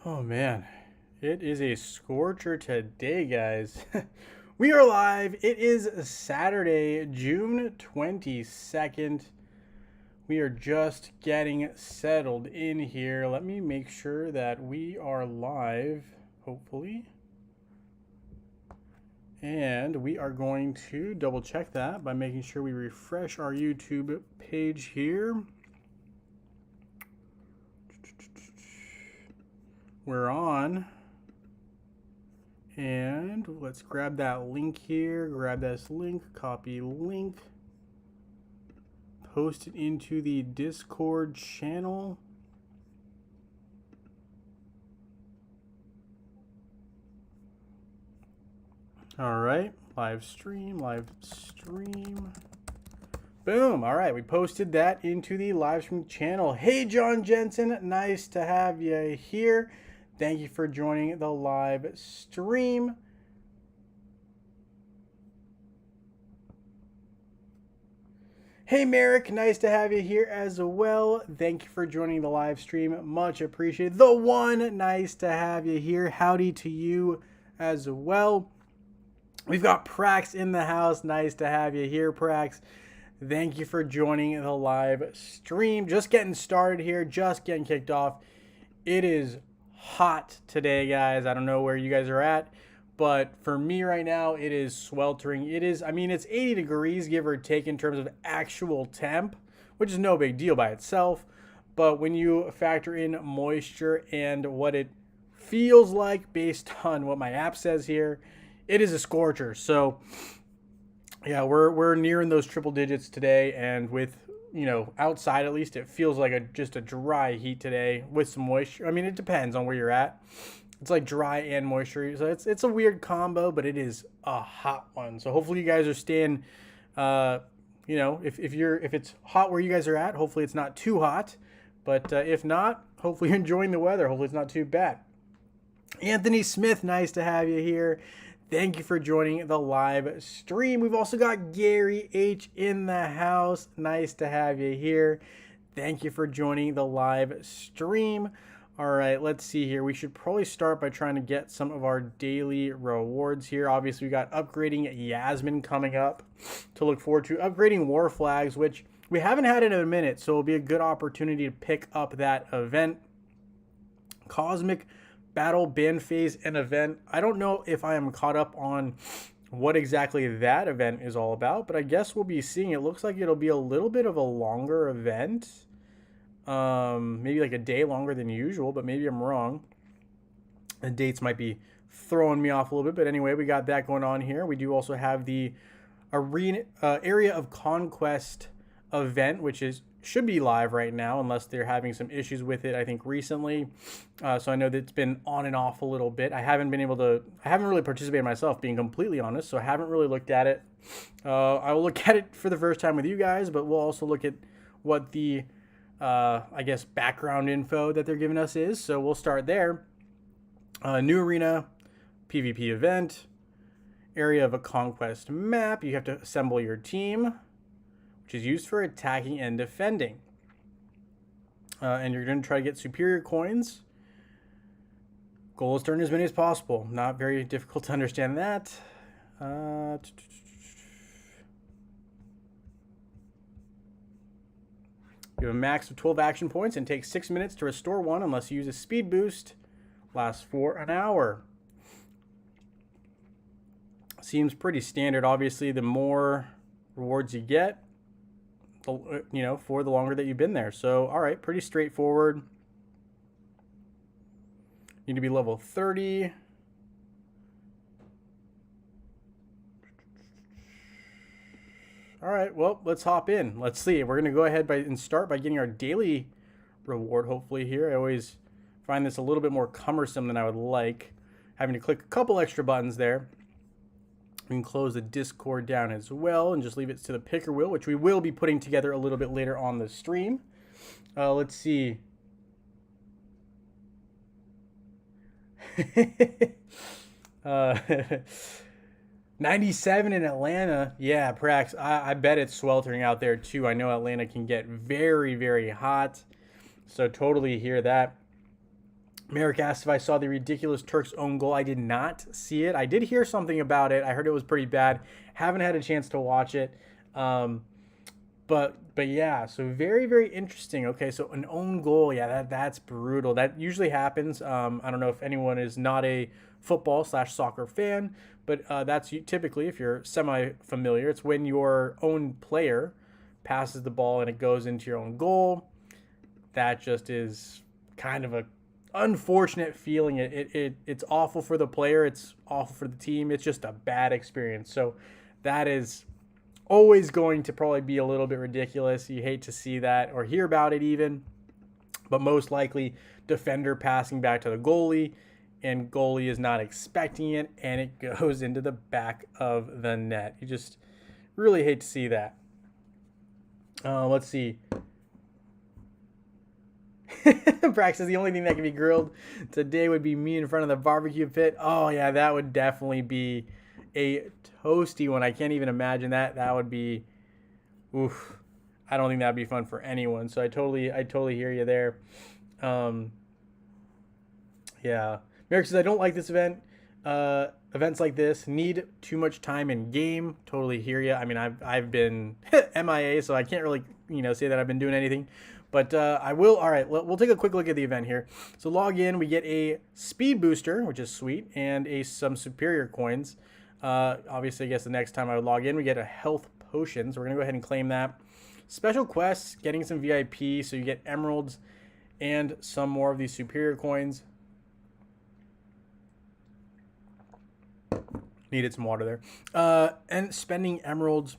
Oh man, it is a scorcher today, guys. We are live. It is Saturday, June 22nd. We are just getting settled in here. Let me make sure that we are live, hopefully. And we are going to double check that by making sure we refresh our YouTube page here. We're on. And let's grab that link here. Grab this link, copy link, post it into the Discord channel. All right, live stream. Boom. All right, we posted that into the live stream channel. Hey, John Jensen, nice to have you here. Thank you for joining the live stream. Hey, Merrick, nice to have you here as well. Thank you for joining the live stream. Much appreciated. The one, nice to have you here. Howdy to you as well. We've got Prax in the house. Nice to have you here, Prax. Thank you for joining the live stream. Just getting started here, just getting kicked off. It is hot today, guys. I don't know where you guys are at, but for me right now, it is sweltering. It's 80 degrees, give or take, in terms of actual temp, which is no big deal by itself. But when you factor in moisture and what it feels like based on what my app says here, it is a scorcher. So yeah, we're nearing those triple digits today, and with outside at least, it feels like just a dry heat today with some moisture. I mean, it depends on where you're at. It's like dry and moisture, so it's a weird combo, but it is a hot one. So hopefully you guys are staying. If it's hot where you guys are at, hopefully it's not too hot. But if not, hopefully you're enjoying the weather. Hopefully it's not too bad. Anthony Smith, nice to have you here. Thank you for joining the live stream. We've also got Gary H in the house. Nice to have you here. Thank you for joining the live stream. All right, let's see here. We should probably start by trying to get some of our daily rewards here. Obviously, we got upgrading Yasmin coming up to look forward to. Upgrading War Flags, which we haven't had in a minute, so it'll be a good opportunity to pick up that event. Cosmic Battle Band Phase and event. I don't know if I am caught up on what exactly that event is all about, but I guess we'll be seeing. It looks like it'll be a little bit of a longer event. Maybe like a day longer than usual, but maybe I'm wrong. The dates might be throwing me off a little bit, but anyway, we got that going on here. We do also have the arena area of conquest event, which should be live right now, unless they're having some issues with it, I think, recently. So I know that it's been on and off a little bit. I haven't really participated myself, being completely honest, so I haven't really looked at it. I will look at it for the first time with you guys, but we'll also look at what the, background info that they're giving us is. So we'll start there. New arena, PvP event, area of a conquest map. You have to assemble your team, which is used for attacking and defending. And you're going to try to get superior coins. Goal is to earn as many as possible. Not very difficult to understand that. You have a max of 12 action points and take 6 minutes to restore one unless you use a speed boost. Lasts for an hour. Seems pretty standard. Obviously, the more rewards you get, for the longer that you've been there. So, all right, pretty straightforward. Need to be level 30. All right, well, let's hop in. Let's see. We're going to go ahead and start by getting our daily reward, hopefully, here. I always find this a little bit more cumbersome than I would like, having to click a couple extra buttons there. We can close the Discord down as well and just leave it to the picker wheel, which we will be putting together a little bit later on the stream. Let's see. 97 in Atlanta. Yeah, Prax, I bet it's sweltering out there too. I know Atlanta can get very, very hot. So totally hear that. Merrick asked if I saw the ridiculous Turks own goal. I did not see it. I did hear something about it. I heard it was pretty bad. Haven't had a chance to watch it. But yeah, so very, very interesting. Okay, so an own goal, yeah, that's brutal. That usually happens. I don't know if anyone is not a football/soccer fan, but that's typically, if you're semi-familiar, it's when your own player passes the ball and it goes into your own goal. That just is kind of a unfortunate feeling. It's awful for the player. It's awful for the team. It's just a bad experience. So that is always going to probably be a little bit ridiculous. You hate to see that or hear about it even, but most likely defender passing back to the goalie and goalie is not expecting it and it goes into the back of the net. You just really hate to see that. Let's see. Brax says the only thing that can be grilled today would be me in front of the barbecue pit. Oh yeah, that would definitely be a toasty one. I can't even imagine that. That would be, oof. I don't think that'd be fun for anyone. So I totally hear you there. Yeah. Merrick says I don't like this event. Events like this need too much time in game. Totally hear you. I mean, I've been MIA, so I can't really say that I've been doing anything. But I will. All right, we'll take a quick look at the event here. So log in. We get a speed booster, which is sweet, and some superior coins. Obviously, I guess the next time I would log in, we get a health potion. So we're going to go ahead and claim that. Special quests, getting some VIP. So you get emeralds and some more of these superior coins. Needed some water there. And spending emeralds.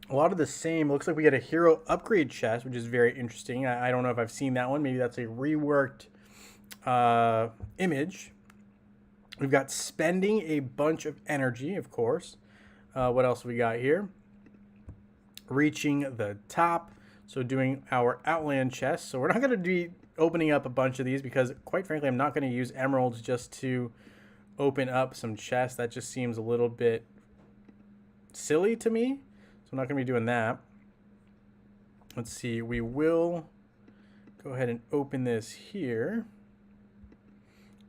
A lot of the same. Looks like we get a hero upgrade chest, which is very interesting. I don't know if I've seen that one. Maybe that's a reworked image. We've got spending a bunch of energy, of course. What else we got here? Reaching the top. So doing our outland chest. So we're not going to be opening up a bunch of these because, quite frankly, I'm not going to use emeralds just to open up some chests. That just seems a little bit silly to me. So I'm not going to be doing that. Let's see. We will go ahead and open this here.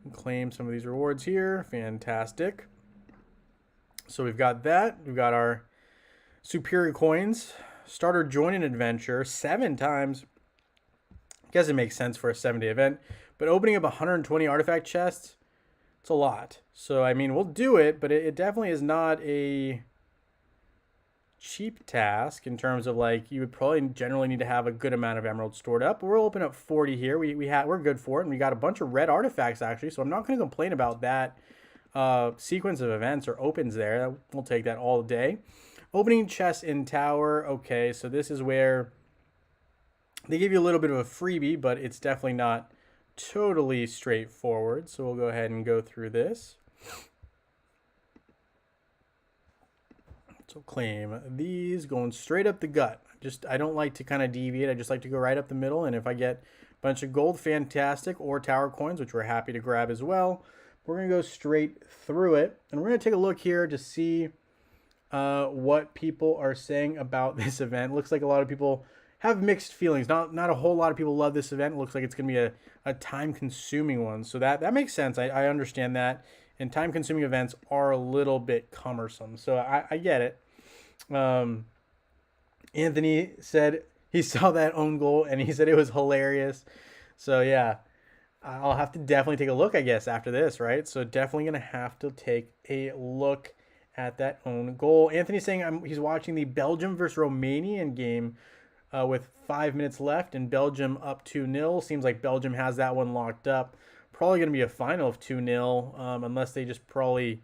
And claim some of these rewards here. Fantastic. So we've got that. We've got our superior coins. Starter join an adventure 7 times. I guess it makes sense for a 7-day event. But opening up 120 artifact chests, it's a lot. So, I mean, we'll do it, but it definitely is not a cheap task in terms of, like, you would probably generally need to have a good amount of emeralds stored up. We'll open up 40 here. We're good for it, and we got a bunch of red artifacts actually, so I'm not going to complain about that sequence of events or opens there. We'll take that all day. Opening chests in tower. Okay, so this is where they give you a little bit of a freebie, but it's definitely not totally straightforward. So we'll go ahead and go through this. So claim these, going straight up the gut. I don't like to kind of deviate. I just like to go right up the middle. And if I get a bunch of gold, fantastic, or tower coins, which we're happy to grab as well, we're going to go straight through it. And we're going to take a look here to see what people are saying about this event. Looks like a lot of people have mixed feelings. Not a whole lot of people love this event. It looks like it's going to be a time-consuming one. So that makes sense. I understand that. And time-consuming events are a little bit cumbersome. So I get it. Anthony said he saw that own goal, and he said it was hilarious. So, yeah, I'll have to definitely take a look, I guess, after this, right? So definitely going to have to take a look at that own goal. Anthony's saying he's watching the Belgium versus Romanian game with 5 minutes left, and Belgium up 2-0. Seems like Belgium has that one locked up. Probably going to be a final of 2-0 unless they just probably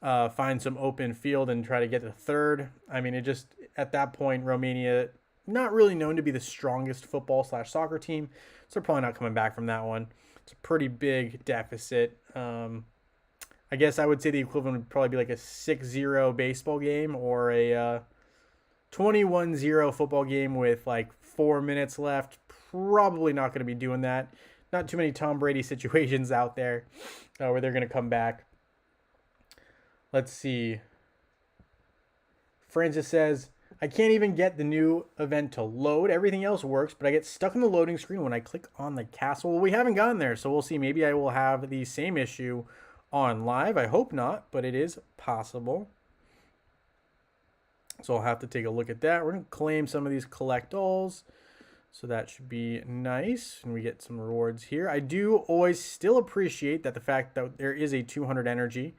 find some open field and try to get to third. I mean, at that point, Romania, not really known to be the strongest football/soccer team, so they're probably not coming back from that one. It's a pretty big deficit. I guess I would say the equivalent would probably be like a 6-0 baseball game or a 21-0 football game with like 4 minutes left. Probably not going to be doing that. Not too many Tom Brady situations out there where they're going to come back. Let's see. Francis says, I can't even get the new event to load. Everything else works, but I get stuck in the loading screen when I click on the castle. Well, we haven't gotten there, so we'll see. Maybe I will have the same issue on live. I hope not, but it is possible. So I'll have to take a look at that. We're going to claim some of these collectibles. So that should be nice. And we get some rewards here. I do always still appreciate that the fact that there is a 200 energy.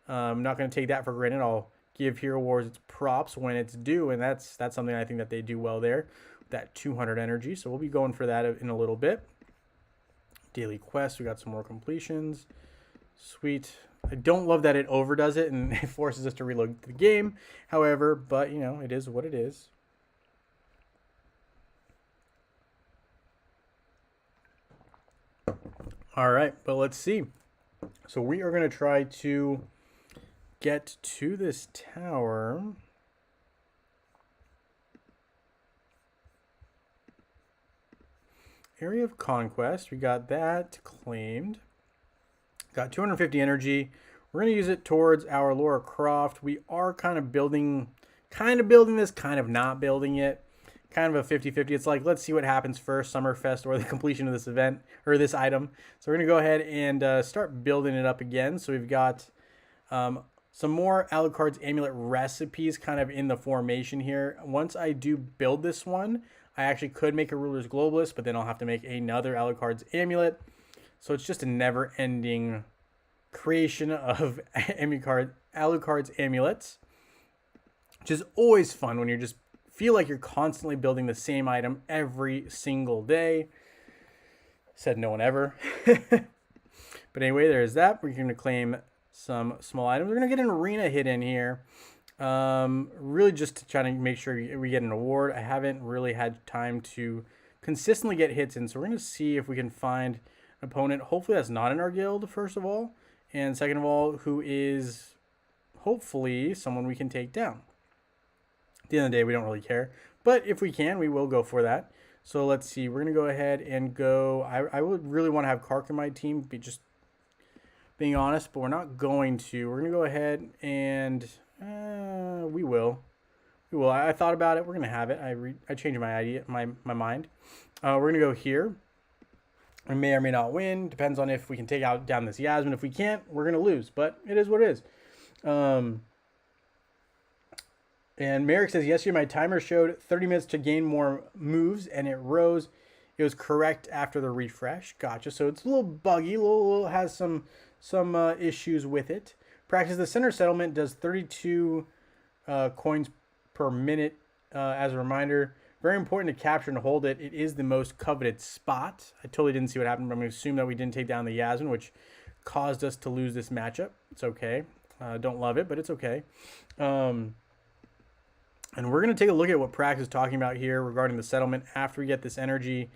I'm not going to take that for granted. I'll give Hero Wars its props when it's due. And that's something I think that they do well there. That 200 energy. So we'll be going for that in a little bit. Daily quest. We got some more completions. Sweet. I don't love that it overdoes it and it forces us to reload the game. However, but, you know, it is what it is. All right, but let's see. So we are going to try to get to this tower. Area of Conquest. We got that claimed. Got 250 energy. We're going to use it towards our Laura Croft. We are kind of building this, kind of not building it. Kind of a 50-50. It's like, let's see what happens first, Summerfest or the completion of this event or this item. So we're going to go ahead and start building it up again. So we've got some more Alucard's Amulet recipes kind of in the formation here. Once I do build this one, I actually could make a Ruler's Globalist, but then I'll have to make another Alucard's Amulet. So it's just a never-ending creation of Alucard's Amulets, which is always fun when you're just feel like you're constantly building the same item every single day. Said no one ever. But anyway, there's that. We're going to claim some small items. We're going to get an arena hit in here. Really just to try to make sure we get an award. I haven't really had time to consistently get hits in. So we're going to see if we can find an opponent. Hopefully that's not in our guild, first of all. And second of all, who is hopefully someone we can take down. At the end of the day, we don't really care. But if we can, we will go for that. So let's see. We're going to go ahead and go. I would really want to have Kark in my team, just being honest, but we're not going to. We're going to go ahead and we will. We will. I thought about it. We're going to have it. I changed my idea, my mind. We're going to go here. We may or may not win. Depends on if we can take down this Yasmin. If we can't, we're going to lose. But it is what it is. And Merrick says, yesterday my timer showed 30 minutes to gain more moves, and it rose. It was correct after the refresh. Gotcha. So it's a little buggy. Little has some issues with it. Practice the center settlement does 32 coins per minute. As a reminder, very important to capture and hold it. It is the most coveted spot. I totally didn't see what happened, but I'm going to assume that we didn't take down the Yasmin, which caused us to lose this matchup. It's okay. Don't love it, but it's okay. And we're going to take a look at what Prax is talking about here regarding the settlement after we get this energy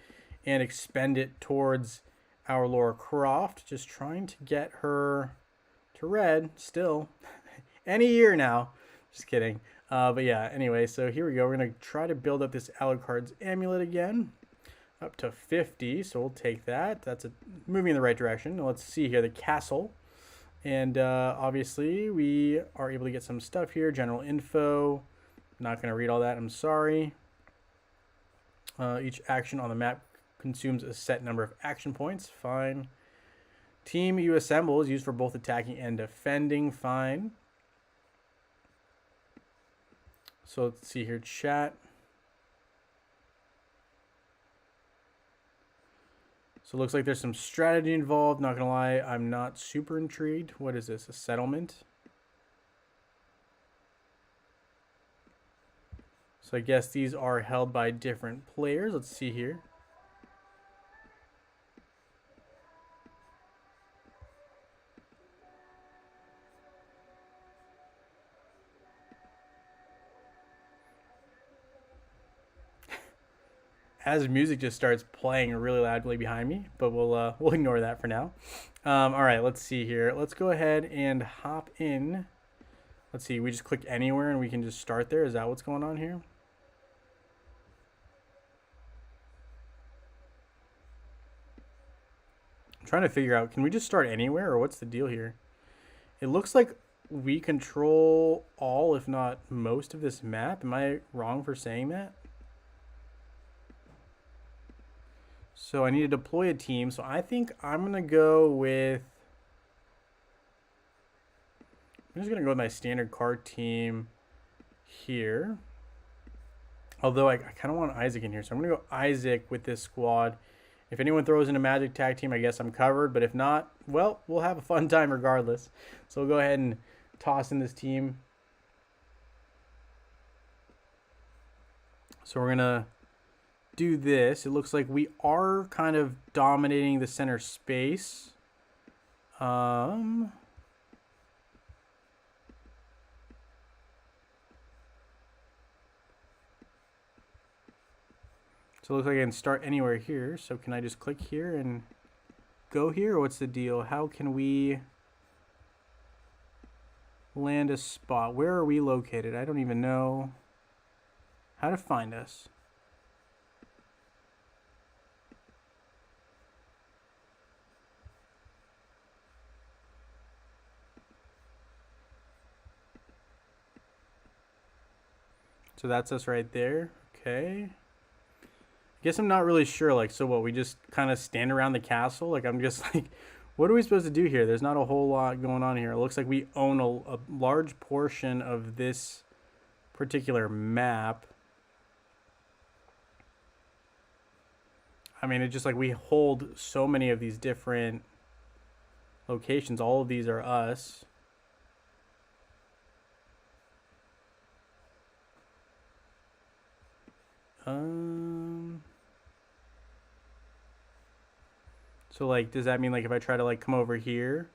and expend it towards our Laura Croft. Just trying to get her to red still. Any year now. Just kidding. But yeah, anyway, so here we go. We're going to try to build up this Alucard's Amulet again. Up to 50, so we'll take that. That's moving in the right direction. Now let's see here, the castle. And obviously we are able to get some stuff here. General info. Not going to read all that. I'm sorry. Each action on the map consumes a set number of action points. Fine. Team you assemble is used for both attacking and defending. Fine. So let's see here. Chat. So it looks like there's some strategy involved. Not going to lie, I'm not super intrigued. What is this? A settlement? So I guess these are held by different players. Let's see here. As music just starts playing really loudly behind me, but we'll ignore that for now. All right, let's see here. Let's go ahead and hop in. Let's see, we just click anywhere and we can just start there. Is that what's going on here? I'm trying to figure out, can we just start anywhere or what's the deal here? It looks like we control all, if not most, of this map. Am I wrong for saying that? So I need to deploy a team. So I think I'm going to go with... I'm just going to go with my standard card team here. Although I kind of want Isaac in here. So I'm going to go Isaac with this squad. If anyone throws in a Magic Tag Team, I guess I'm covered. But if not, well, we'll have a fun time regardless. So we'll go ahead and toss in this team. So we're going to do this. It looks like we are kind of dominating the center space. So it looks like I can start anywhere here. So can I just click here and go here? Or what's the deal? How can we land a spot? Where are we located? I don't even know how to find us. So that's us right there. Okay. Guess I'm not really sure. Like, so what? We just kind of stand around the castle? Like, I'm just like, what are we supposed to do here? There's not a whole lot going on here. It looks like we own a large portion of this particular map. I mean, it's just like we hold so many of these different locations. All of these are us. So like, does that mean like if I try to like come over here,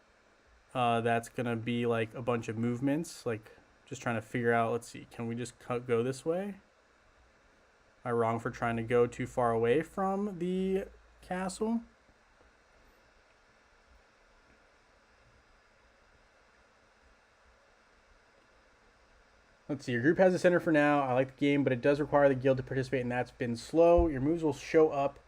that's gonna be like a bunch of movements? Like, just trying to figure out. Let's see, can we just go this way? Am I wrong for trying to go too far away from the castle? Let's see, your group has a center for now. I like the game, but it does require the guild to participate, and that's been slow. Your moves will show up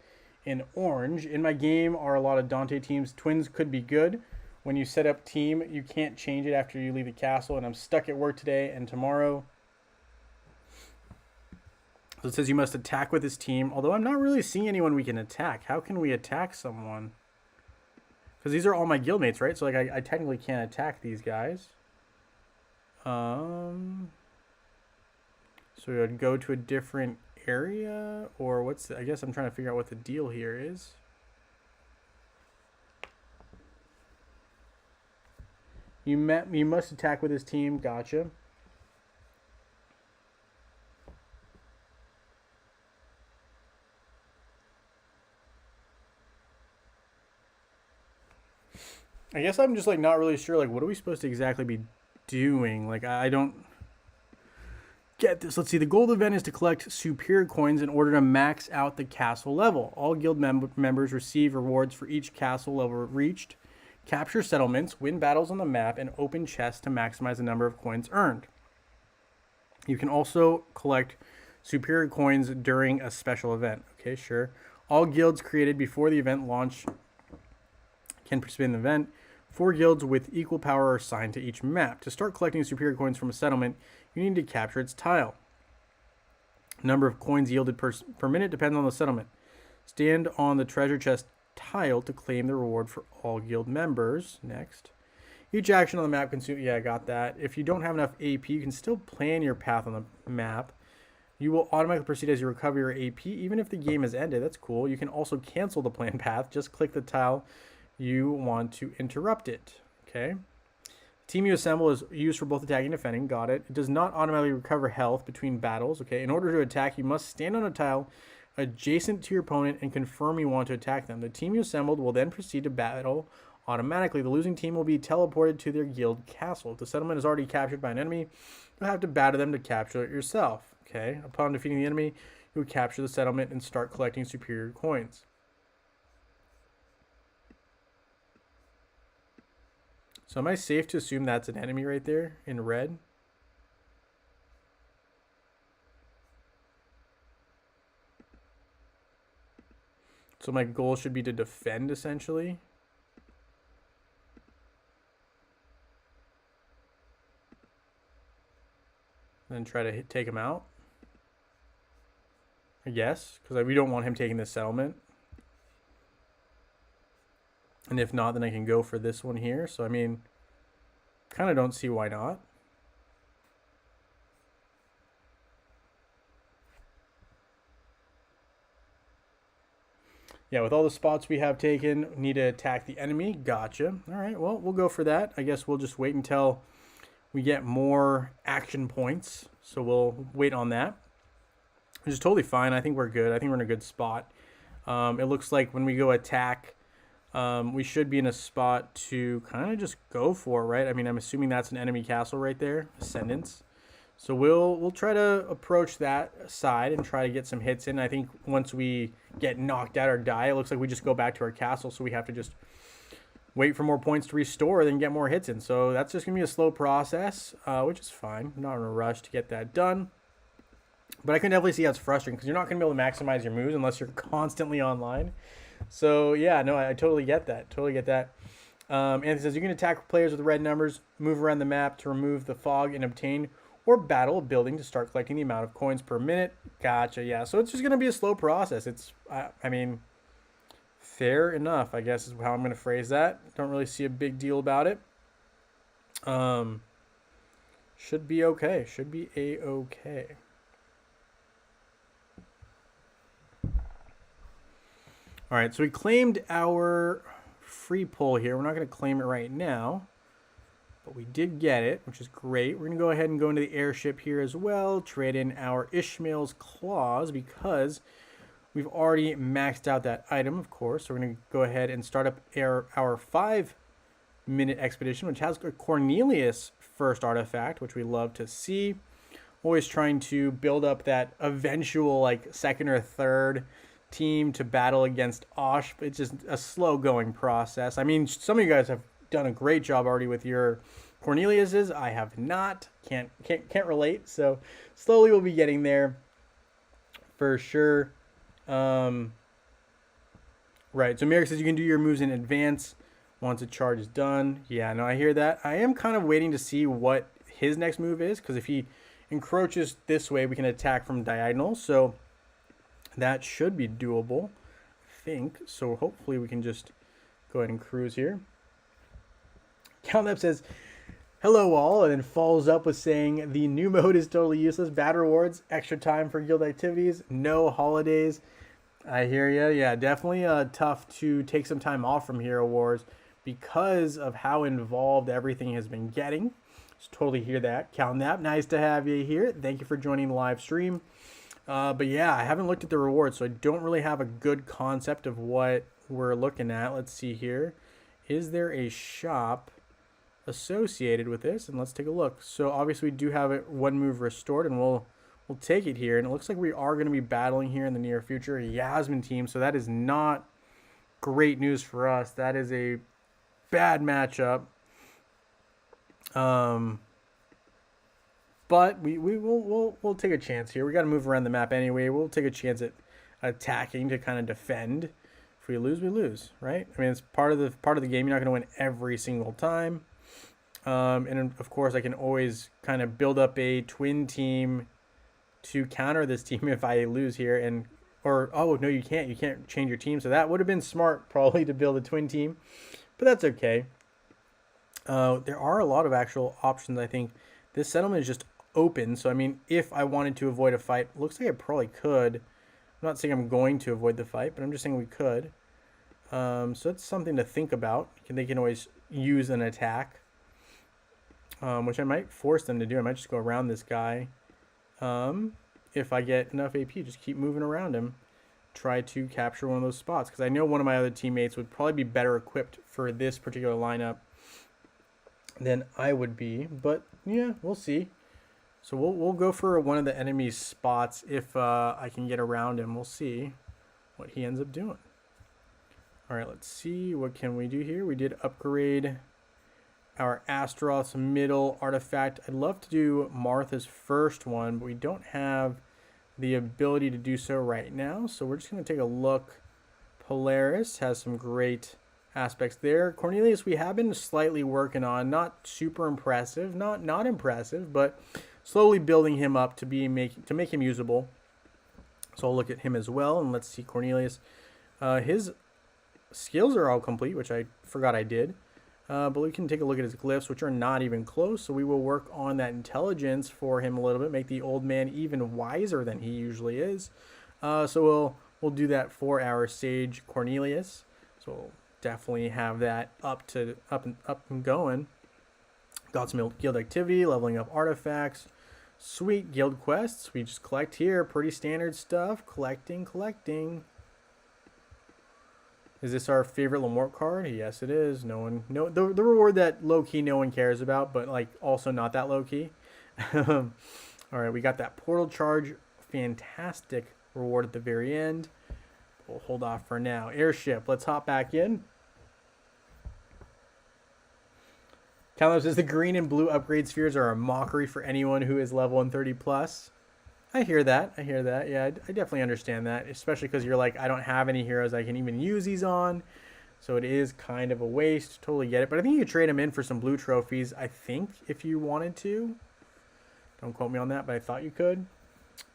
in orange. In my game are a lot of Dante teams. Twins could be good. When you set up team, you can't change it after you leave the castle, and I'm stuck at work today and tomorrow. So it says you must attack with this team, although I'm not really seeing anyone we can attack. How can we attack someone? Because these are all my guildmates, right? So like I technically can't attack these guys. So we would go to a different area, or what's the, I guess I'm trying to figure out what the deal here is. You must attack with his team. Gotcha. I guess I'm just like not really sure. Like, what are we supposed to exactly be doing? Like, I don't get this. Let's see. The goal of the event is to collect superior coins in order to max out the castle level. All guild members receive rewards for each castle level reached. Capture settlements, win battles on the map, and open chests to maximize the number of coins earned. You can also collect superior coins during a special event. Okay, sure. All guilds created before the event launch can participate in the event. 4 guilds with equal power are assigned to each map. To start collecting superior coins from a settlement, you need to capture its tile. Number of coins yielded per minute depends on the settlement. Stand on the treasure chest tile to claim the reward for all guild members. Next. Each action on the map consumes... Yeah, I got that. If you don't have enough AP, you can still plan your path on the map. You will automatically proceed as you recover your AP, even if the game has ended. That's cool. You can also cancel the planned path. Just click the tile you want to interrupt it. Okay. The team you assemble is used for both attacking and defending. Got it. It does not automatically recover health between battles. Okay. In order to attack, you must stand on a tile adjacent to your opponent and confirm you want to attack them. The team you assembled will then proceed to battle automatically. The losing team will be teleported to their guild castle. If the settlement is already captured by an enemy, you'll have to battle them to capture it yourself. Okay. Upon defeating the enemy, you will capture the settlement and start collecting superior coins. So am I safe to assume that's an enemy right there in red? So my goal should be to defend, essentially. then try to take him out. I guess, because we don't want him taking this settlement. And if not, then I can go for this one here. So, I mean, kind of don't see why not. Yeah, with all the spots we have taken, need to attack the enemy. Gotcha. All right, well, we'll go for that. I guess we'll just wait until we get more action points. So we'll wait on that, which is totally fine. I think we're good. I think we're in a good spot. It looks like when we go attack, we should be in a spot to kind of just go for it, right? I mean, I'm assuming that's an enemy castle right there, Ascendance. So we'll try to approach that side and try to get some hits in. I think once we get knocked out or die, it looks like we just go back to our castle. So we have to just wait for more points to restore, then get more hits in. So that's just going to be a slow process, which is fine. I'm not in a rush to get that done. But I can definitely see how it's frustrating because you're not going to be able to maximize your moves unless you're constantly online. So yeah, no, I totally get that. Totally get that. Anthony says you can attack players with red numbers, move around the map to remove the fog and obtain or battle a building to start collecting the amount of coins per minute. Gotcha, yeah. So it's just going to be a slow process. It's, I mean, fair enough, I guess is how I'm going to phrase that. Don't really see a big deal about it. Should be okay. Should be a-okay. All right, so we claimed our free pull here. We're not going to claim it right now, but we did get it, which is great. We're going to go ahead and go into the airship here as well, trade in our Ishmael's Claws because we've already maxed out that item, of course. So we're going to go ahead and start up our 5-minute expedition, which has a Cornelius first artifact, which we love to see. Always trying to build up that eventual like second or third team to battle against Osh. It's just a slow going process. I mean, some of you guys have done a great job already with your Cornelius's. I have not. Can't relate. So slowly we'll be getting there for sure. Right. So Merrick says you can do your moves in advance once a charge is done. Yeah, no, I hear that. I am kind of waiting to see what his next move is because if he encroaches this way, we can attack from diagonal. So that should be doable, I think. So hopefully we can just go ahead and cruise here. Countep says, hello all, and then follows up with saying the new mode is totally useless. Bad rewards, extra time for guild activities, no holidays. I hear you. Yeah, definitely tough to take some time off from Hero Wars because of how involved everything has been getting. Just totally hear that. Countep, nice to have you here. Thank you for joining the live stream. But yeah, I haven't looked at the rewards, so I don't really have a good concept of what we're looking at. Let's see here. Is there a shop associated with this? And let's take a look. So obviously we do have it 1 move restored, and we'll take it here. And it looks like we are going to be battling here in the near future a Yasmin team. So that is not great news for us. That is a bad matchup. But we'll take a chance here. We got to move around the map anyway. We'll take a chance at attacking to kind of defend. If we lose, we lose, right? I mean, it's part of the game. You're not going to win every single time. And of course, I can always kind of build up a twin team to counter this team if I lose here. Oh no, you can't. You can't change your team. So that would have been smart probably to build a twin team, but that's okay. There are a lot of actual options. I think this settlement is just open. So I mean, if I wanted to avoid a fight, looks like I probably could. I'm not saying I'm going to avoid the fight, but I'm just saying we could. So that's something to think about. They can always use an attack, which I might force them to do. I might just go around this guy. If I get enough AP, just keep moving around him. Try to capture one of those spots. Because I know one of my other teammates would probably be better equipped for this particular lineup than I would be. But yeah, we'll see. So we'll go for one of the enemy's spots if I can get around him. We'll see what he ends up doing. All right, let's see. What can we do here? We did upgrade our Astaroth's middle artifact. I'd love to do Martha's first one, but we don't have the ability to do so right now. So we're just going to take a look. Polaris has some great aspects there. Cornelius, we have been slightly working on. Not super impressive. Not impressive, but slowly building him up to make him usable. So I'll look at him as well, and let's see Cornelius. His skills are all complete, which I forgot I did. But we can take a look at his glyphs, which are not even close. So we will work on that intelligence for him a little bit, make the old man even wiser than he usually is. So we'll do that for our sage Cornelius. So we'll definitely have that up and going. Got some guild activity, leveling up artifacts. Sweet guild quests. We just collect here. Pretty standard stuff. Collecting. Is this our favorite Lamort card? Yes, it is. The reward that low-key no one cares about, but like also not that low-key. All right, we got that portal charge. Fantastic reward at the very end. We'll hold off for now. Airship. Let's hop back in. Calum says the green and blue upgrade spheres are a mockery for anyone who is level 130 plus. I hear that. Yeah, I definitely understand that, especially because you're like, I don't have any heroes I can even use these on. So it is kind of a waste. Totally get it. But I think you could trade them in for some blue trophies, I think, if you wanted to. Don't quote me on that, but I thought you could.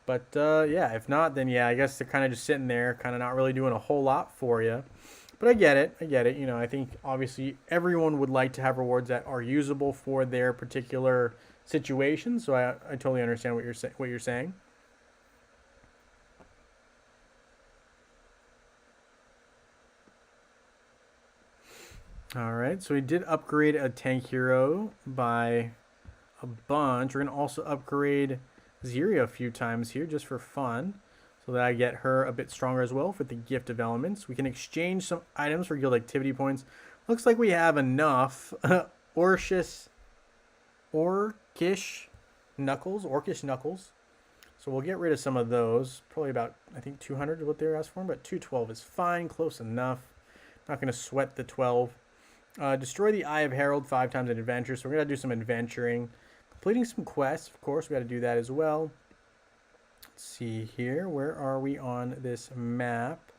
But, yeah, if not, then, yeah, I guess they're kind of just sitting there, kind of not really doing a whole lot for you. But I get it. You know, I think, obviously, everyone would like to have rewards that are usable for their particular situation. So I totally understand what you're saying. All right, so we did upgrade a tank hero by a bunch. We're going to also upgrade Ziria a few times here just for fun, so that I get her a bit stronger as well for the gift of elements. We can exchange some items for guild activity points. Looks like we have enough. Orcish knuckles. So we'll get rid of some of those. Probably about, I think 200 is what they were asked for, but 212 is fine, close enough. Not going to sweat the 12. Destroy the Eye of Herald 5 times in adventure. So we're going to do some adventuring. Completing some quests, of course. We got to do that as well. Let's see here. Where are we on this map?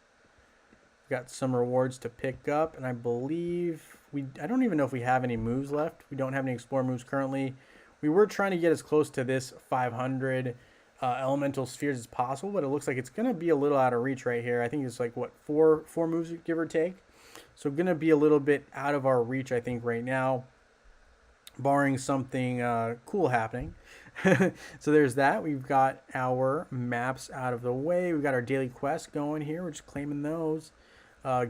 We got some rewards to pick up. And I believe I don't even know if we have any moves left. We don't have any explore moves currently. We were trying to get as close to this 500 elemental spheres as possible. But it looks like it's going to be a little out of reach right here. I think it's like, what, four moves, give or take. So going to be a little bit out of our reach, I think, right now, barring something cool happening. So there's that. We've got our maps out of the way. We've got our daily quests going here. We're just claiming those.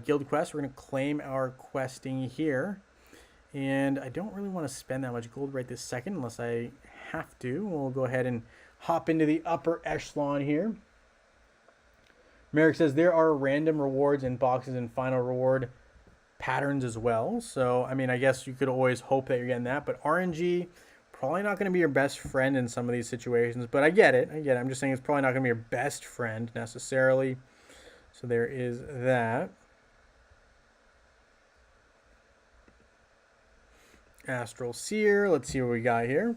Guild quests, we're going to claim our questing here. And I don't really want to spend that much gold right this second unless I have to. We'll go ahead and hop into the upper echelon here. Merrick says there are random rewards in boxes and final reward patterns as well. So, I mean, I guess you could always hope that you're getting that. But RNG, probably not going to be your best friend in some of these situations. But I get it. I'm just saying it's probably not going to be your best friend necessarily. So there is that. Astral Seer. Let's see what we got here.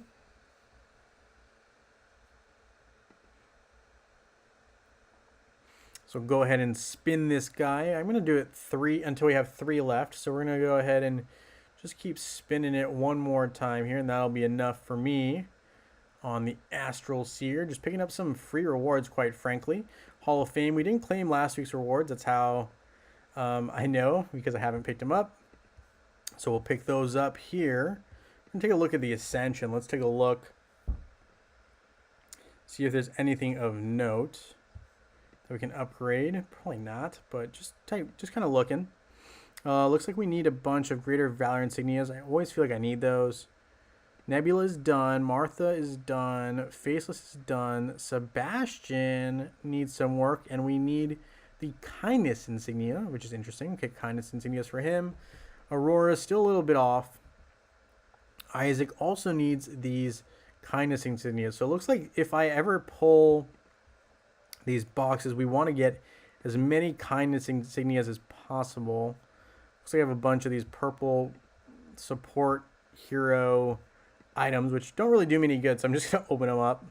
So go ahead and spin this guy. I'm going to do it 3 until we have 3 left. So we're going to go ahead and just keep spinning it one more time here. And that'll be enough for me on the Astral Seer. Just picking up some free rewards, quite frankly. Hall of Fame. We didn't claim last week's rewards. That's how I know, because I haven't picked them up. So we'll pick those up here. And take a look at the Ascension. Let's take a look. See if there's anything of note we can upgrade. Probably not, but just kind of looking. Looks like we need a bunch of Greater Valor Insignias. I always feel like I need those. Nebula is done. Martha is done. Faceless is done. Sebastian needs some work, and we need the Kindness Insignia, which is interesting. Okay, Kindness Insignias for him. Aurora is still a little bit off. Isaac also needs these Kindness Insignias. So it looks like if I ever pull these boxes, we want to get as many Kindness Insignias as possible. Looks like I have a bunch of these purple support hero items, which don't really do me any good, so I'm just going to open them up.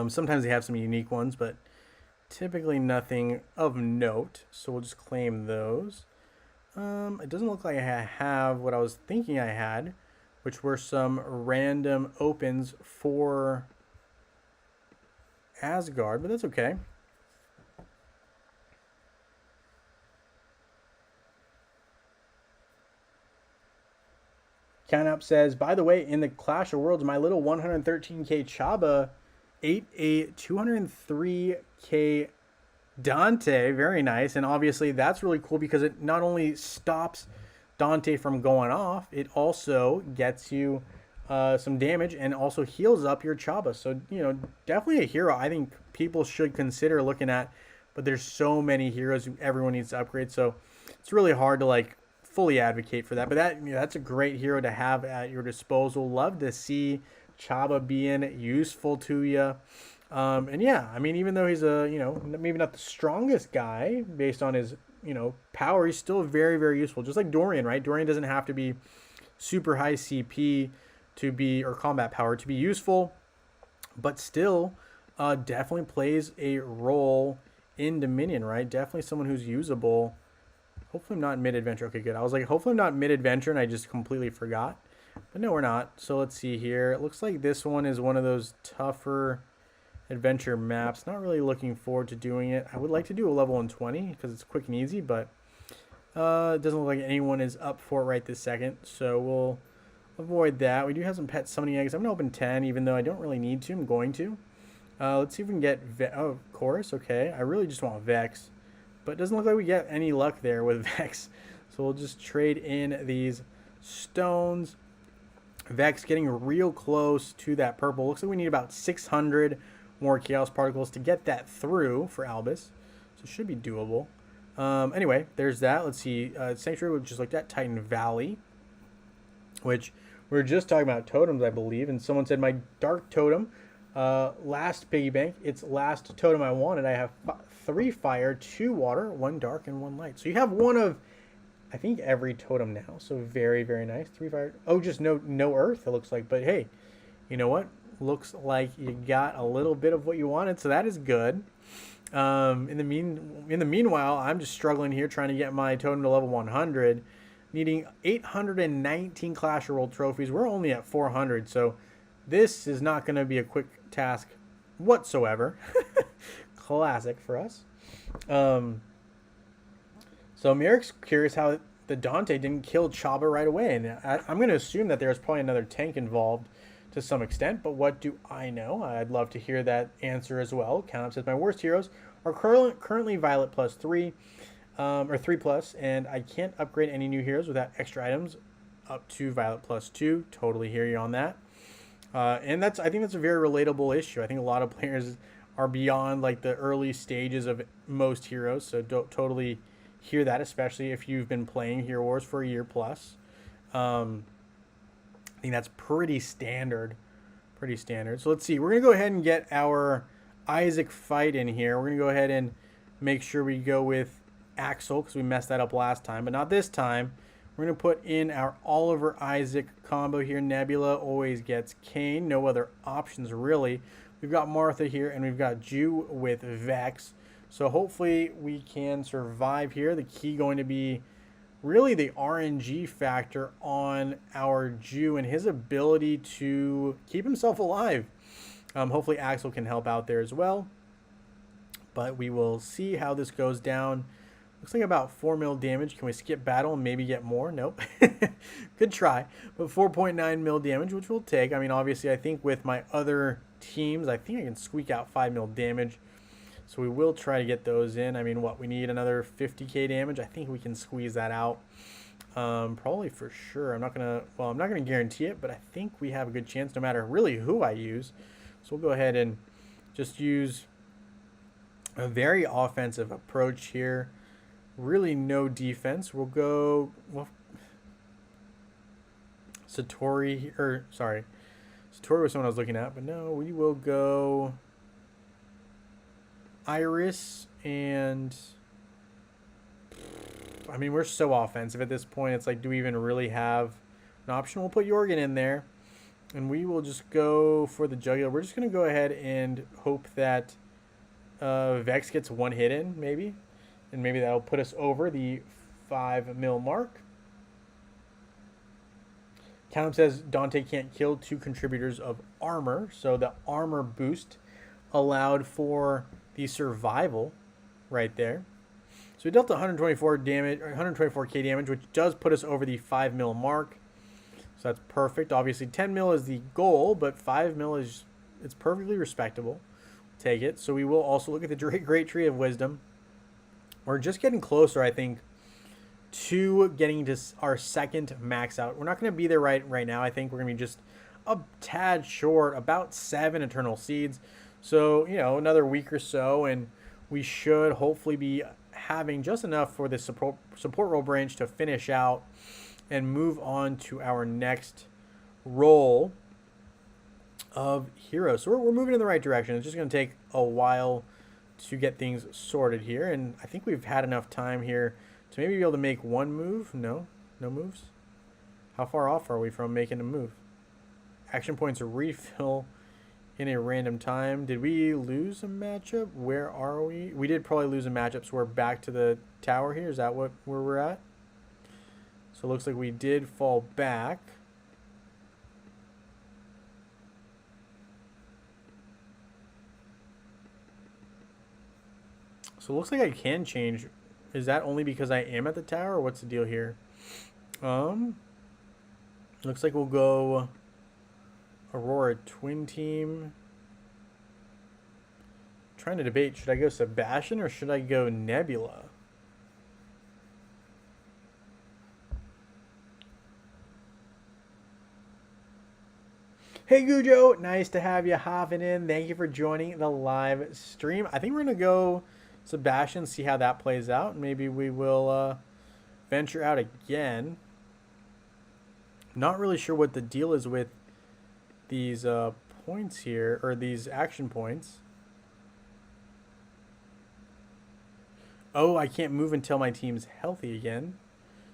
Sometimes they have some unique ones, but typically nothing of note, so we'll just claim those. It doesn't look like I have what I was thinking I had, which were some random opens for Asgard, but that's okay. Count Up says, by the way, in the Clash of Worlds, my little 113k Chaba ate a 203k Dante. Very nice. And obviously that's really cool because it not only stops Dante from going off, it also gets you some damage and also heals up your Chaba. So, you know, definitely a hero I think people should consider looking at. But there's so many heroes who everyone needs to upgrade. So it's really hard to like fully advocate for that. But that, you know, that's a great hero to have at your disposal. Love to see Chaba being useful to you. And yeah, I mean, even though he's a, you know, maybe not the strongest guy based on his, you know, power, he's still very, very useful. Just like Dorian, right? Dorian doesn't have to be super high CP to be, or combat power to be useful, but still definitely plays a role in Dominion, right? Definitely someone who's usable. Hopefully I'm not mid-adventure. Okay, good. I was like, hopefully I'm not mid-adventure and I just completely forgot. But no, we're not. So let's see here. It looks like this one is one of those tougher adventure maps. Not really looking forward to doing it. I would like to do a level 120 because it's quick and easy, but it doesn't look like anyone is up for it right this second. So we'll avoid that. We do have some pet summoning eggs. I'm going to open 10, even though I don't really need to. I'm going to. Let's see if we can get... oh, of course. Okay. I really just want Vex. But it doesn't look like we get any luck there with Vex. So we'll just trade in these stones. Vex getting real close to that purple. Looks like we need about 600 more Chaos Particles to get that through for Albus. So it should be doable. Anyway, there's that. Let's see. Sanctuary, we just looked at. Titan Valley. Which we were just talking about totems, I believe. And someone said my Dark Totem, last piggy bank, it's last totem I wanted. I have 3 fire, 2 water, 1 dark, and 1 light. So you have one of, I think, every totem now. So very, very nice. 3 fire. Oh, just no earth, it looks like. But hey, you know what? Looks like you got a little bit of what you wanted, so that is good. In the meanwhile, I'm just struggling here trying to get my totem to level 100, needing 819 Clash of World trophies. We're only at 400, so this is not going to be a quick task whatsoever. Classic for us. So Merrick's curious how the Dante didn't kill Chaba right away, and I'm going to assume that there's probably another tank involved to some extent, but what do I know? I'd love to hear that answer as well. Count Up says, my worst heroes are currently Violet +3, or 3+, and I can't upgrade any new heroes without extra items up to Violet +2. Totally hear you on that. And I think that's a very relatable issue. I think a lot of players are beyond like the early stages of most heroes, so don't totally hear that, especially if you've been playing Hero Wars for a year plus. I think that's pretty standard. So let's see. We're going to go ahead and get our Isaac fight in here. We're going to go ahead and make sure we go with Axel because we messed that up last time, but not this time. We're going to put in our Oliver Isaac combo here. Nebula always gets Kane. No other options, really. We've got Martha here, and we've got Jew with Vex. So hopefully we can survive here. The key going to be really the RNG factor on our Jew and his ability to keep himself alive. Hopefully Axel can help out there as well. But we will see how this goes down. Looks like about 4 mil damage. Can we skip battle and maybe get more? Nope. Good try. But 4.9 mil damage, which we'll take. I mean, obviously, I think with my other teams, I think I can squeak out 5 mil damage. So we will try to get those in. I mean, what? We need another 50k damage. I think we can squeeze that out. Probably for sure. I'm not gonna guarantee it, but I think we have a good chance no matter really who I use. So we'll go ahead and just use a very offensive approach here. Really no defense. We'll go Satori, or sorry, Satori was someone I was looking at, but no, we will go Iris, and I mean, we're so offensive at this point. It's like, do we even really have an option? We'll put Jorgen in there, and we will just go for the jugular. We're just going to go ahead and hope that Vex gets 1 hit in, maybe. And maybe that'll put us over the 5 mil mark. Countup says Dante can't kill 2 contributors of armor, so the armor boost allowed for the survival right there. So we dealt 124 damage, or 124k damage, which does put us over the 5 mil mark. So that's perfect. Obviously, 10 mil is the goal, but 5 mil is it's perfectly respectable. Take it. So we will also look at the Great Tree of Wisdom. We're just getting closer, I think, to getting to our second max out. We're not going to be there right now. I think we're going to be just a tad short, about 7 Eternal Seeds. So, you know, another week or so, and we should hopefully be having just enough for the support role branch to finish out and move on to our next role of heroes. So we're moving in the right direction. It's just going to take a while to get things sorted here, and I think we've had enough time here to maybe be able to make one move. No moves. How far off are we from making a move? Action points refill in a random time. Did we lose a matchup? Where are we? We did probably lose a matchup, so we're back to the tower here. Is that where we're at? So it looks like we did fall back. So it looks like I can change. Is that only because I am at the tower, or what's the deal here? Looks like we'll go Aurora Twin Team. Trying to debate, should I go Sebastian or should I go Nebula? Hey Gujo, nice to have you hopping in. Thank you for joining the live stream. I think we're going to go Sebastian, see how that plays out. Maybe we will venture out again. Not really sure what the deal is with these points here, or these action points. Oh, I can't move until my team's healthy again.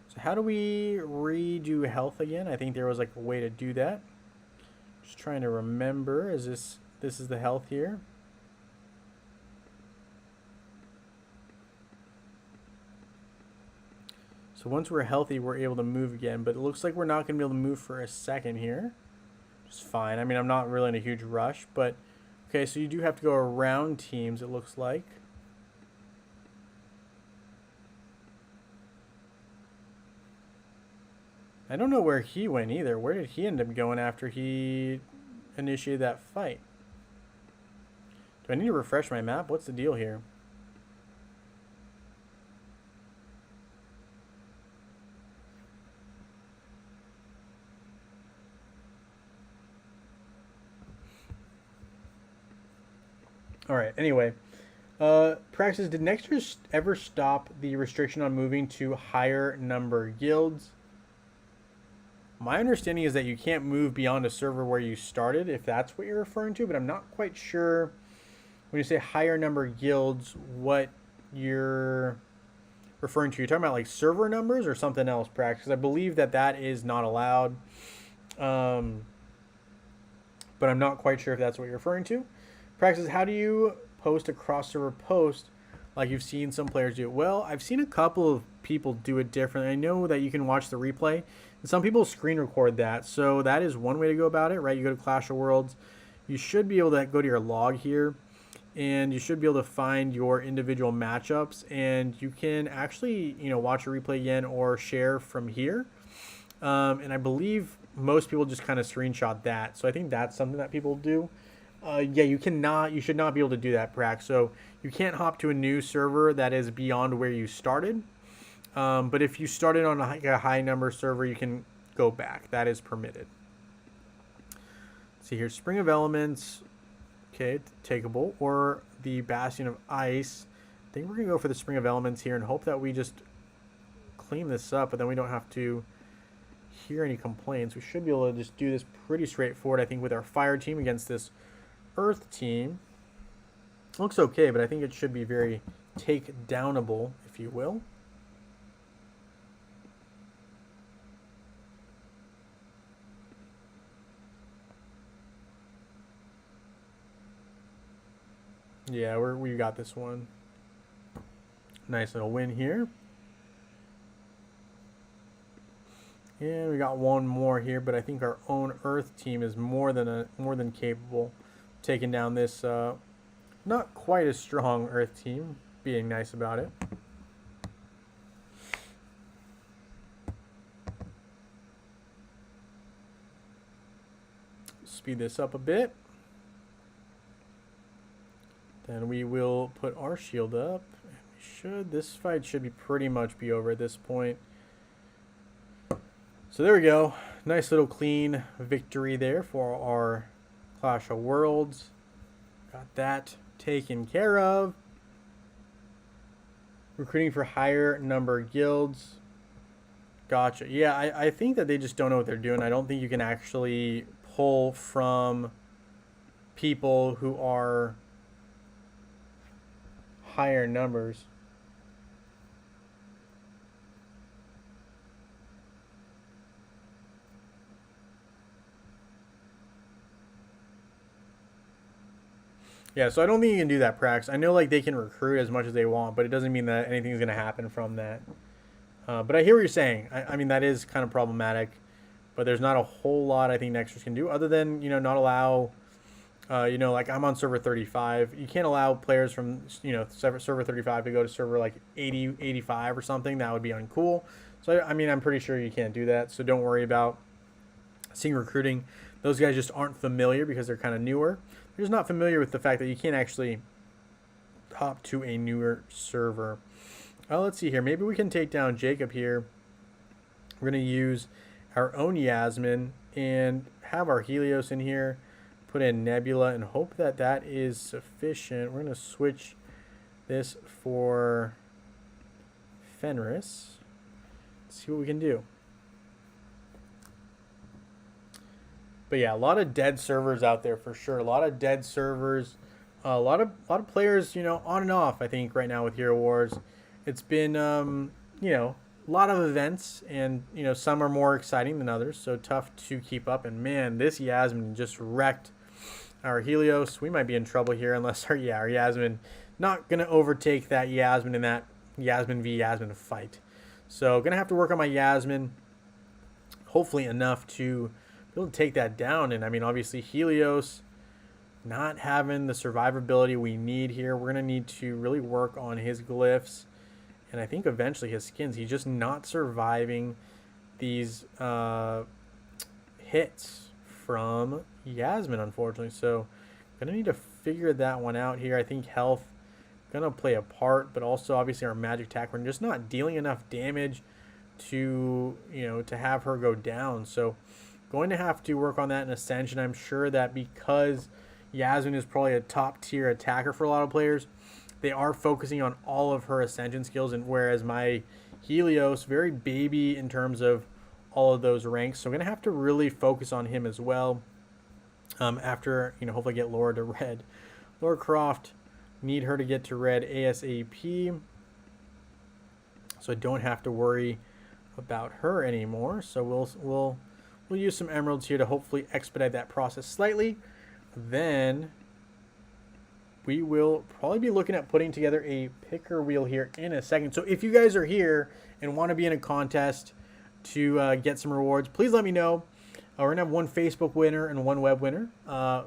So how do we redo health again? I think there was like a way to do that. Just trying to remember. Is this is the health here? So once we're healthy, we're able to move again. But it looks like we're not going to be able to move for a second here. Just fine. I mean, I'm not really in a huge rush. But, okay, so you do have to go around teams, it looks like. I don't know where he went either. Where did he end up going after he initiated that fight? Do I need to refresh my map? What's the deal here? All right, anyway. Praxis, did Nexters ever stop the restriction on moving to higher number guilds? My understanding is that you can't move beyond a server where you started, if that's what you're referring to, but I'm not quite sure when you say higher number guilds, what you're referring to. You're talking about like server numbers or something else, Prax? Because I believe that that is not allowed, but I'm not quite sure if that's what you're referring to. Praxis, how do you post a cross-server post like you've seen some players do it? Well, I've seen a couple of people do it differently. I know that you can watch the replay. And some people screen record that, so that is one way to go about it, right? You go to Clash of Worlds. You should be able to go to your log here, and you should be able to find your individual matchups, and you can actually, you know, watch a replay again or share from here. And I believe most people just kind of screenshot that, so I think that's something that people do. Yeah, you should not be able to do that, Prax. So you can't hop to a new server that is beyond where you started. But if you started on a high number server, you can go back. That is permitted. See here, Spring of Elements. Okay, takeable. Or the Bastion of Ice. I think we're going to go for the Spring of Elements here and hope that we just clean this up, but then we don't have to hear any complaints. We should be able to just do this pretty straightforward, I think, with our Fire team against this Earth team. Looks okay, but I think it should be very take-downable, if you will. Yeah, we got this one. Nice little win here. And we got one more here, but I think our own Earth team is more than capable of taking down this not quite as strong Earth team. Being nice about it. Speed this up a bit. Then we will put our shield up. This fight should be pretty much be over at this point. So there we go. Nice little clean victory there for our Clash of Worlds. Got that taken care of. Recruiting for higher number guilds. Gotcha. Yeah, I think that they just don't know what they're doing. I don't think you can actually pull from people who are higher numbers. Yeah, so I don't think you can do that, Prax. I know like they can recruit as much as they want, but it doesn't mean that anything's going to happen from that. But I hear what you're saying. I mean, that is kind of problematic, but there's not a whole lot I think Nexus can do other than, not allow, like I'm on server 35. You can't allow players from, server 35 to go to server like 80, 85 or something. That would be uncool. So, I mean, I'm pretty sure you can't do that. So don't worry about seeing recruiting. Those guys just aren't familiar because they're kind of newer. They're just not familiar with the fact that you can't actually hop to a newer server. Let's see here. Maybe we can take down Jacob here. We're going to use our own Yasmin and have our Helios in here. Put in Nebula and hope that that is sufficient. We're going to switch this for Fenris. Let's see what we can do. But yeah, a lot of dead servers out there for sure. A lot of dead servers. A lot of players, on and off, I think, right now with Hero Wars. It's been, a lot of events, and, some are more exciting than others, so tough to keep up. And, man, this Yasmin just wrecked our Helios. We might be in trouble here unless our Yasmin not going to overtake that Yasmin in that Yasmin v. Yasmin fight. So, going to have to work on my Yasmin, hopefully enough to be able to take that down. And, I mean, obviously, Helios not having the survivability we need here. We're going to need to really work on his glyphs. And I think eventually his skins. He's just not surviving these hits from Yasmin, unfortunately. So, going to need to figure that one out here. I think health going to play a part, but also obviously our magic attack. We're just not dealing enough damage to, to have her go down. So, going to have to work on that in Ascension. I'm sure that because Yasmin is probably a top tier attacker for a lot of players, they are focusing on all of her Ascension skills, and whereas my Helios, very baby in terms of all of those ranks. So I'm going to have to really focus on him as well after, hopefully get Laura to red. Laura Croft, need her to get to red ASAP, so I don't have to worry about her anymore. So we'll use some emeralds here to hopefully expedite that process slightly. Then we will probably be looking at putting together a picker wheel here in a second. So if you guys are here and want to be in a contest to get some rewards, please let me know. We're going to have one Facebook winner and one web winner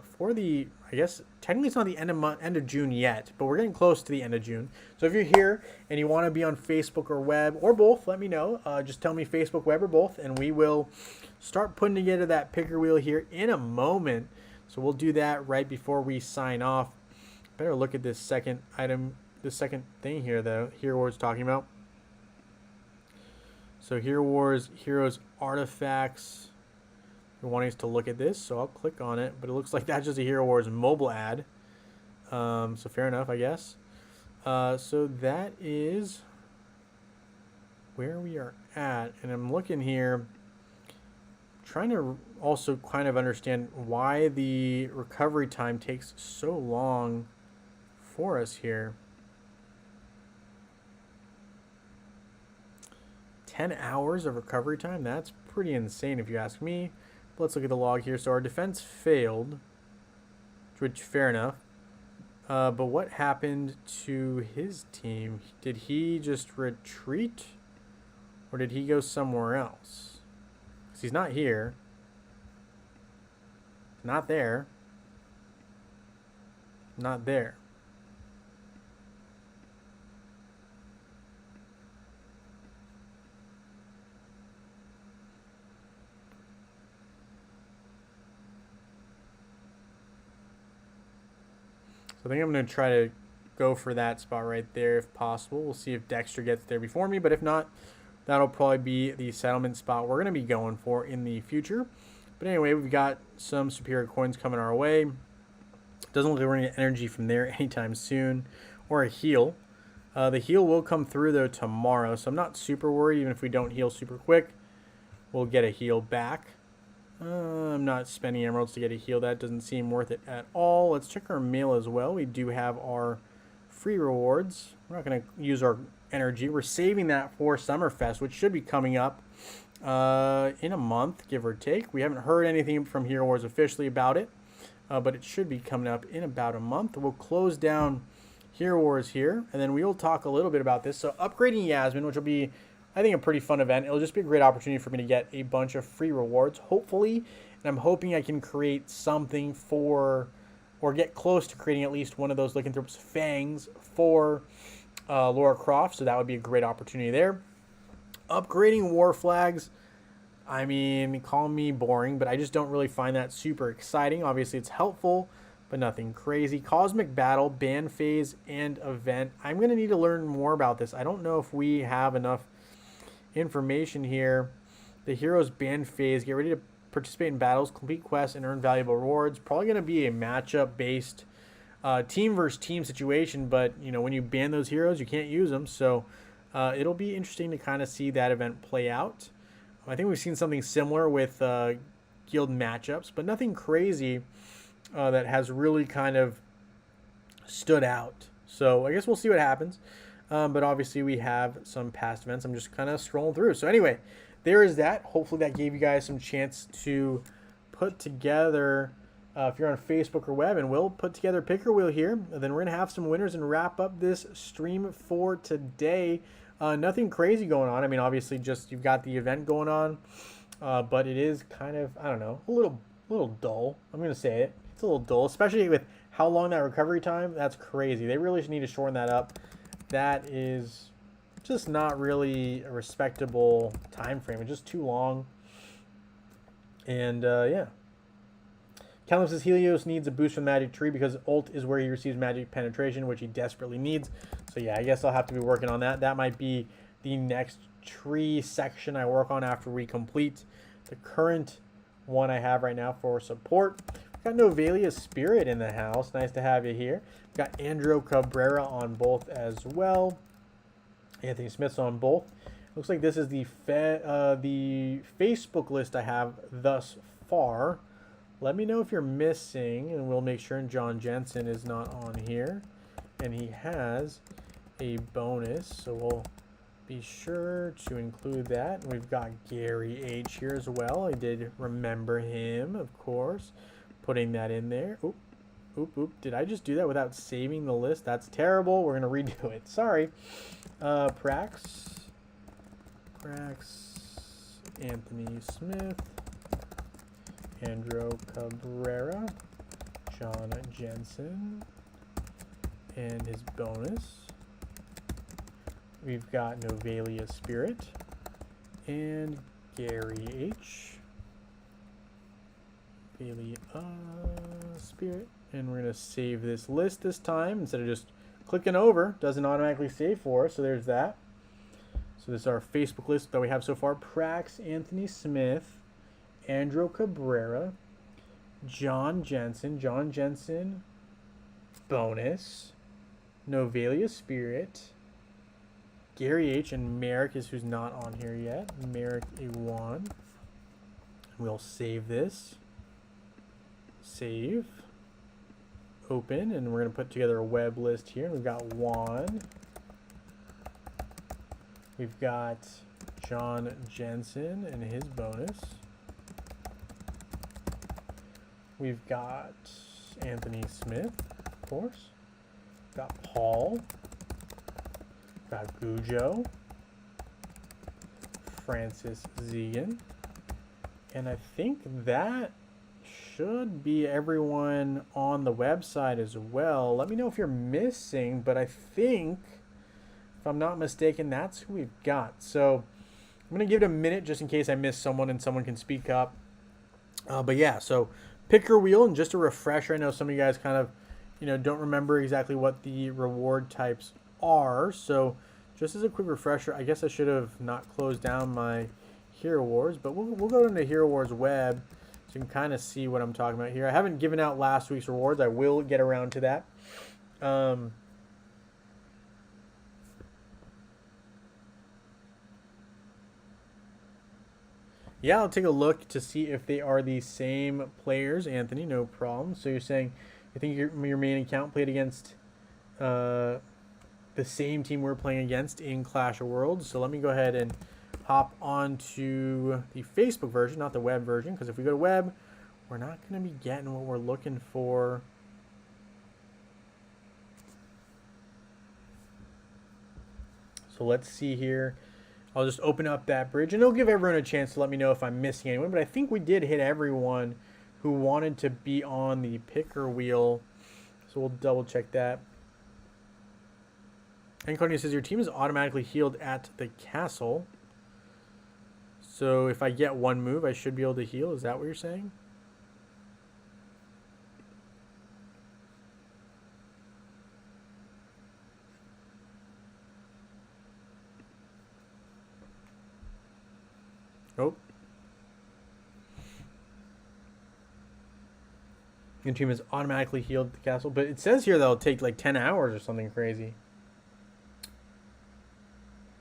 for the, I guess, technically it's not the end of June yet, but we're getting close to the end of June. So if you're here and you want to be on Facebook or web or both, let me know. Just tell me Facebook, web, or both, and we will start putting together that picker wheel here in a moment. So we'll do that right before we sign off. Better look at this second item, this second thing here that Hero Wars talking about. So Hero Wars, Heroes, Artifacts. They're wanting us to look at this, so I'll click on it. But it looks like that's just a Hero Wars mobile ad. So fair enough, I guess. So that is where we are at. And I'm looking here, trying to also kind of understand why the recovery time takes so long for us here. 10 hours of recovery time? That's pretty insane if you ask me. But let's look at the log here. So our defense failed, which fair enough. But what happened to his team? Did he just retreat? Or did he go somewhere else? Because he's not here. Not there. Not there. So I think I'm going to try to go for that spot right there if possible. We'll see if Dexter gets there before me, but if not, that'll probably be the settlement spot we're going to be going for in the future. But anyway, we've got some superior coins coming our way. Doesn't look like we're going to get energy from there anytime soon, or a heal. The heal will come through, though, tomorrow, so I'm not super worried. Even if we don't heal super quick, we'll get a heal back. I'm not spending emeralds to get a heal. That doesn't seem worth it at all. Let's check our mail as well. We do have our free rewards. We're not going to use our energy. We're saving that for Summerfest, which should be coming up in a month, give or take. We haven't heard anything from Hero Wars officially about it, but it should be coming up in about a month. We'll close down Hero Wars here, and then we will talk a little bit about this. So upgrading Yasmin, which will be, I think, a pretty fun event. It'll just be a great opportunity for me to get a bunch of free rewards, hopefully. And I'm hoping I can create something for, or get close to creating at least one of those Lycanthrope's fangs for Lara Croft. So that would be a great opportunity there. Upgrading war flags, I mean, call me boring, but I just don't really find that super exciting. Obviously, it's helpful, but nothing crazy. Cosmic Battle, Ban Phase, and Event. I'm going to need to learn more about this. I don't know if we have enough information here. The hero's ban phase, get ready to participate in battles, complete quests, and earn valuable rewards. Probably going to be a matchup based team versus team situation, but you know, when you ban those heroes, you can't use them, so it'll be interesting to kind of see that event play out. I think we've seen something similar with guild matchups, but nothing crazy that has really kind of stood out. So I guess we'll see what happens. But obviously we have some past events. I'm just kind of scrolling through. So anyway, there is that. Hopefully that gave you guys some chance to put together, if you're on Facebook or web, and we'll put together a picker wheel here. And then we're going to have some winners and wrap up this stream for today. Nothing crazy going on. I mean, obviously just you've got the event going on. But it is kind of, I don't know, a little dull. I'm going to say it. It's a little dull, especially with how long that recovery time. That's crazy. They really need to shorten that up. That is just not really a respectable time frame. It's just too long. And yeah. Callum says Helios needs a boost from Magic Tree because ult is where he receives magic penetration, which he desperately needs. So yeah, I guess I'll have to be working on that. That might be the next tree section I work on after we complete the current one I have right now for support. We've got Novalia's Spirit in the house. Nice to have you here. We've got Andrew Cabrera on both as well. Anthony Smith's on both. Looks like this is the Facebook list I have thus far. Let me know if you're missing, and we'll make sure John Jensen is not on here. And he has a bonus, so we'll be sure to include that. We've got Gary H here as well. I did remember him, of course. Putting that in there. Oop, oop, oop. Did I just do that without saving the list? That's terrible. We're going to redo it. Sorry. Prax, Anthony Smith, Andrew Cabrera, John Jensen, and his bonus. We've got Novalia Spirit and Gary H. Spirit, and we're going to save this list this time instead of just clicking over. Doesn't automatically save for us, so there's that. So this is our Facebook list that we have so far. Prax, Anthony Smith, Andrew Cabrera, John Jensen, bonus, Novalia Spirit, Gary H, and Merrick is who's not on here yet. Merrick A1. We'll save this. Save, open, and we're going to put together a web list here. We've got Juan, we've got John Jensen and his bonus, we've got Anthony Smith, of course, we've got Paul, we've got Gujo, Francis Zegan, And I think that should be everyone on the website as well. Let me know if you're missing, but I think, if I'm not mistaken, that's who we've got. So I'm going to give it a minute just in case I miss someone and someone can speak up. But yeah, so pick your wheel, and just a refresher, I know some of you guys kind of, don't remember exactly what the reward types are. So just as a quick refresher, I guess I should have not closed down my Hero Wars, but we'll go into Hero Wars web so you can kind of see what I'm talking about here. I haven't given out last week's rewards. I will get around to that. Yeah, I'll take a look to see if they are the same players, Anthony. No problem. So you're saying you think your main account played against the same team we're playing against in Clash of Worlds. So let me go ahead and hop onto the Facebook version, not the web version, because if we go to web, we're not going to be getting what we're looking for. So let's see here. I'll just open up that bridge, and it'll give everyone a chance to let me know if I'm missing anyone. But I think we did hit everyone who wanted to be on the picker wheel. So we'll double check that. Anconia says your team is automatically healed at the castle. So if I get one move, I should be able to heal. Is that what you're saying? Oh. Your team is automatically healed at the castle. But it says here that it'll take like 10 hours or something crazy.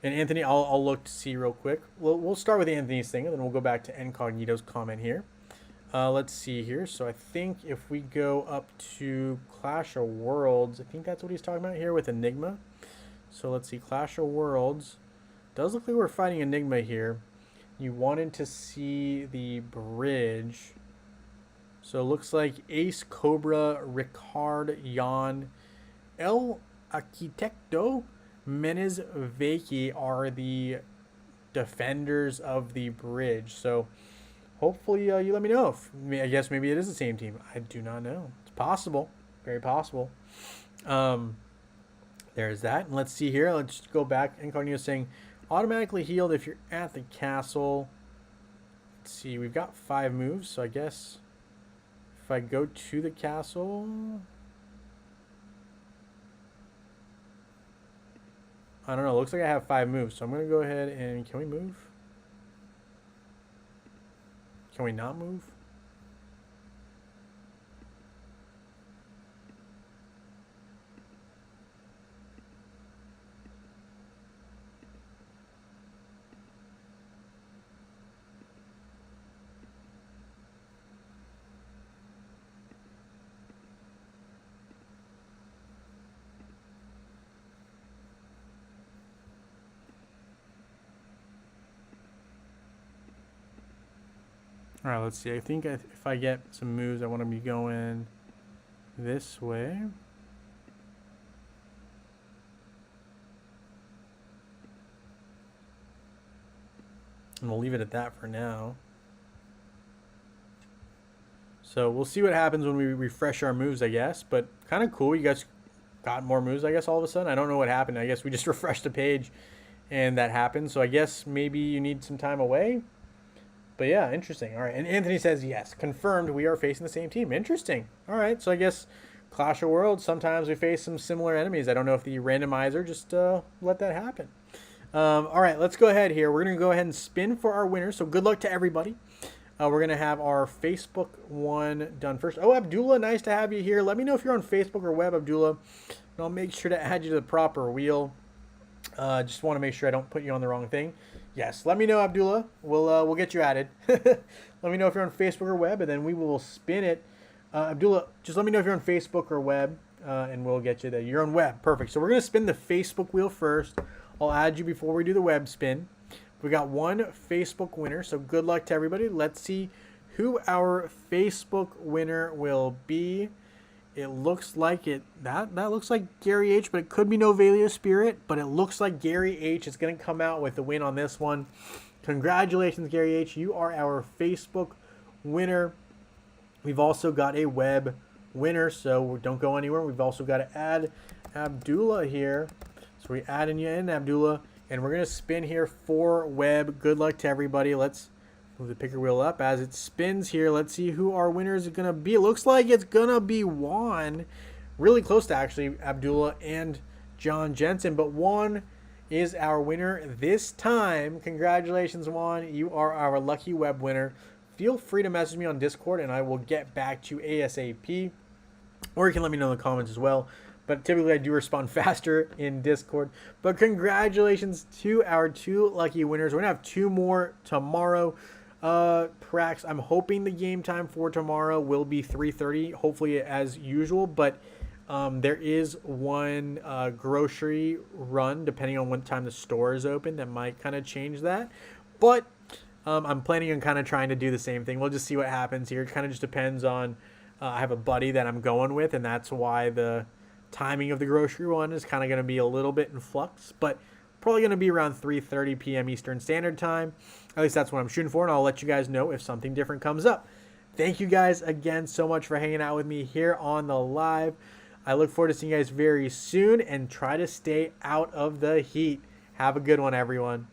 And Anthony, I'll look to see real quick. We'll start with Anthony's thing, and then we'll go back to Incognito's comment here. Let's see here. So I think if we go up to Clash of Worlds, I think that's what he's talking about here with Enigma. So let's see, Clash of Worlds. Does look like we're fighting Enigma here. You wanted to see the bridge. So it looks like Ace, Cobra, Ricard, Jan, El Arquitecto, Menez Veki are the defenders of the bridge. So hopefully you let me know if, I guess maybe it is the same team. I do not know. It's possible. Very possible. There's that. And let's see here. Let's just go back. Incognito saying automatically healed if you're at the castle. Let's see. We've got 5 moves. So I guess if I go to the castle, I don't know. It looks like I have 5 moves. So I'm going to go ahead and... Can we move? Can we not move? All right, let's see. I think if I get some moves, I want to be going this way. And we'll leave it at that for now. So we'll see what happens when we refresh our moves, I guess. But kind of cool. You guys got more moves, I guess, all of a sudden. I don't know what happened. I guess we just refreshed the page and that happened. So I guess maybe you need some time away. But yeah, interesting. All right. And Anthony says, yes, confirmed we are facing the same team. Interesting. All right. So I guess Clash of Worlds, sometimes we face some similar enemies. I don't know if the randomizer just let that happen. All right. Let's go ahead here. We're going to go ahead and spin for our winner. So good luck to everybody. We're going to have our Facebook one done first. Oh, Abdullah, nice to have you here. Let me know if you're on Facebook or web, Abdullah. And I'll make sure to add you to the proper wheel. Just want to make sure I don't put you on the wrong thing. Yes, let me know, Abdullah. We'll get you added. Let me know if you're on Facebook or web, and then we will spin it. Abdullah, just let me know if you're on Facebook or web, and we'll get you there. You're on web. Perfect. So we're going to spin the Facebook wheel first. I'll add you before we do the web spin. We got one Facebook winner, so good luck to everybody. Let's see who our Facebook winner will be. It looks like that looks like Gary H, but it could be Novelia Spirit, but it looks like Gary H is going to come out with the win on this one. Congratulations, Gary H. You are our Facebook winner. We've also got a web winner, so don't go anywhere. We've also got to add Abdullah here. So we adding you in, Abdullah, and we're going to spin here for web. Good luck to everybody. Let's move the picker wheel up as it spins here. Let's see who our winner is going to be. It looks like it's going to be Juan. Really close to actually Abdullah and John Jensen, but Juan is our winner this time. Congratulations, Juan. You are our lucky web winner. Feel free to message me on Discord and I will get back to you ASAP. Or you can let me know in the comments as well. But typically I do respond faster in Discord. But congratulations to our 2 lucky winners. We're going to have 2 more tomorrow. Prax, I'm hoping the game time for tomorrow will be 3:30. Hopefully as usual. But there is one grocery run, depending on what time the store is open, that might kind of change that. But I'm planning on kind of trying to do the same thing. We'll just see what happens here. It kind of just depends on, I have a buddy that I'm going with, and that's why the timing of the grocery run is kind of going to be a little bit in flux. But probably going to be around 3:30 p.m. Eastern Standard Time. At least that's what I'm shooting for, and I'll let you guys know if something different comes up. Thank you guys again so much for hanging out with me here on the live. I look forward to seeing you guys very soon, and try to stay out of the heat. Have a good one, everyone.